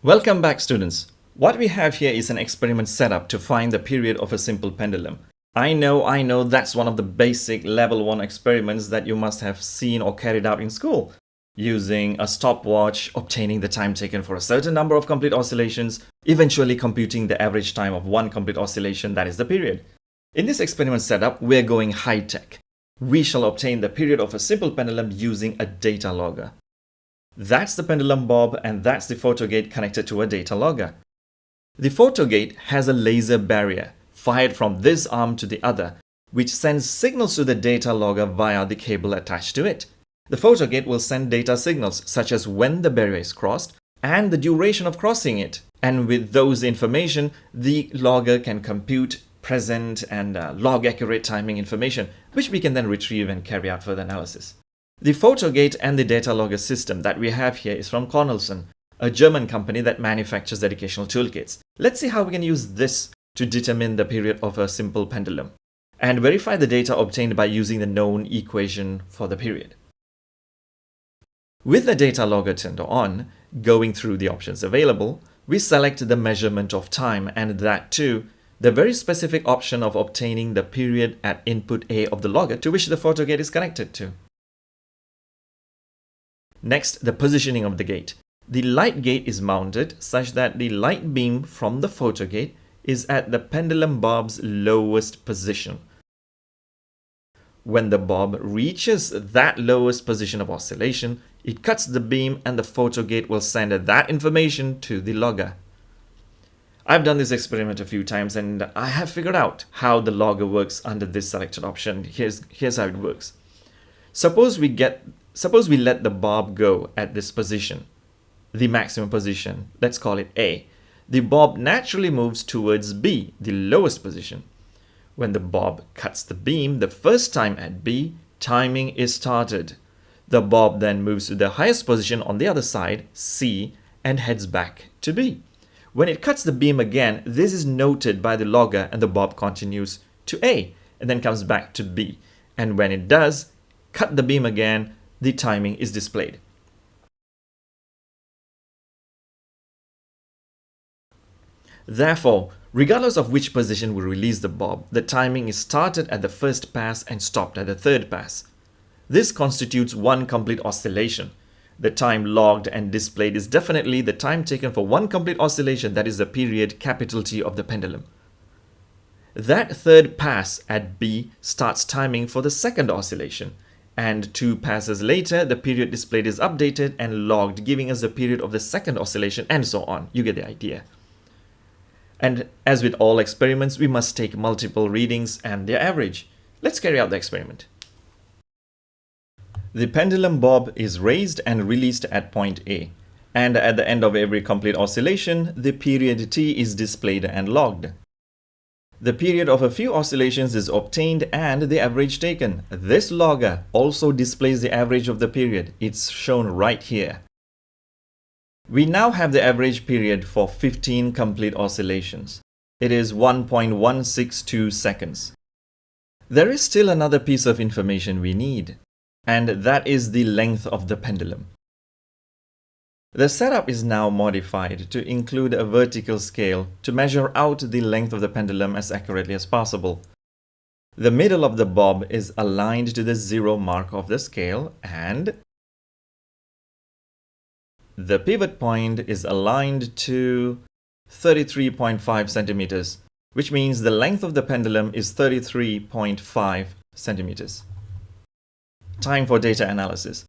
Welcome back, students. What we have here is an experiment set up to find the period of a simple pendulum. I know, that's one of the basic level 1 experiments that you must have seen or carried out in school. Using a stopwatch, obtaining the time taken for a certain number of complete oscillations, eventually computing the average time of one complete oscillation, that is the period. In this experiment setup, we're going high-tech. We shall obtain the period of a simple pendulum using a data logger. That's the pendulum bob, and that's the photogate connected to a data logger. The photogate has a laser barrier fired from this arm to the other, which sends signals to the data logger via the cable attached to it. The photogate will send data signals such as when the barrier is crossed and the duration of crossing it. And with those information, the logger can compute present and log accurate timing information, which we can then retrieve and carry out further analysis. The photogate and the data logger system that we have here is from Cornelsen, a German company that manufactures educational toolkits. Let's see how we can use this to determine the period of a simple pendulum and verify the data obtained by using the known equation for the period. With the data logger turned on, going through the options available, we select the measurement of time, and that too, the very specific option of obtaining the period at input A of the logger to which the photogate is connected to. Next, the positioning of the gate. The light gate is mounted such that the light beam from the photogate is at the pendulum bob's lowest position. When the bob reaches that lowest position of oscillation, it cuts the beam and the photogate will send that information to the logger. I've done this experiment a few times and I have figured out how the logger works under this selected option. Here's how it works. Suppose we let the bob go at this position, the maximum position, let's call it A. The bob naturally moves towards B, the lowest position. When the bob cuts the beam the first time at B, timing is started. The bob then moves to the highest position on the other side, C, and heads back to B. When it cuts the beam again, this is noted by the logger and the bob continues to A and then comes back to B. And when it does cut the beam again, the timing is displayed. Therefore, regardless of which position we release the bob, the timing is started at the first pass and stopped at the third pass. This constitutes one complete oscillation. The time logged and displayed is definitely the time taken for one complete oscillation, that is the period capital T of the pendulum. That third pass at B starts timing for the second oscillation, and 2 passes later the period displayed is updated and logged, giving us the period of the second oscillation, and so on. You get the idea. And as with all experiments, we must take multiple readings and their average. Let's carry out the experiment. The pendulum bob is raised and released at point A, and at the end of every complete oscillation, the period T is displayed and logged. The period of a few oscillations is obtained and the average taken. This logger also displays the average of the period. It's shown right here. We now have the average period for 15 complete oscillations. It is 1.162 seconds. There is still another piece of information we need, and that is the length of the pendulum. The setup is now modified to include a vertical scale to measure out the length of the pendulum as accurately as possible. The middle of the bob is aligned to the 0 mark of the scale, and the pivot point is aligned to 33.5 centimeters, which means the length of the pendulum is 33.5 centimeters. Time for data analysis.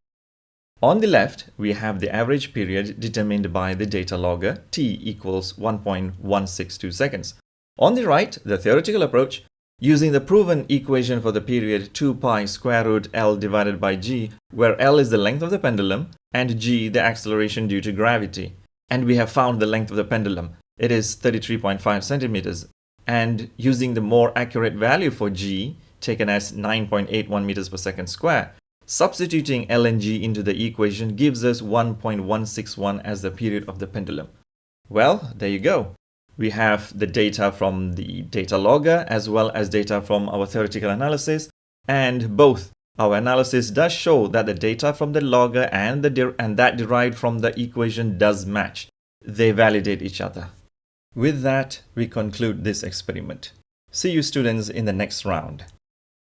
On the left, we have the average period determined by the data logger, T equals 1.162 seconds. On the right, the theoretical approach, using the proven equation for the period 2 pi square root L divided by G, where L is the length of the pendulum and G the acceleration due to gravity. And we have found the length of the pendulum. It is 33.5 centimeters. And using the more accurate value for G, taken as 9.81 meters per second square, substituting L and G into the equation gives us 1.161 as the period of the pendulum. Well, there you go. We have the data from the data logger as well as data from our theoretical analysis, and both our analysis does show that the data from the logger and that derived from the equation does match. they validate each other. With that, we conclude this experiment. See you students in the next round.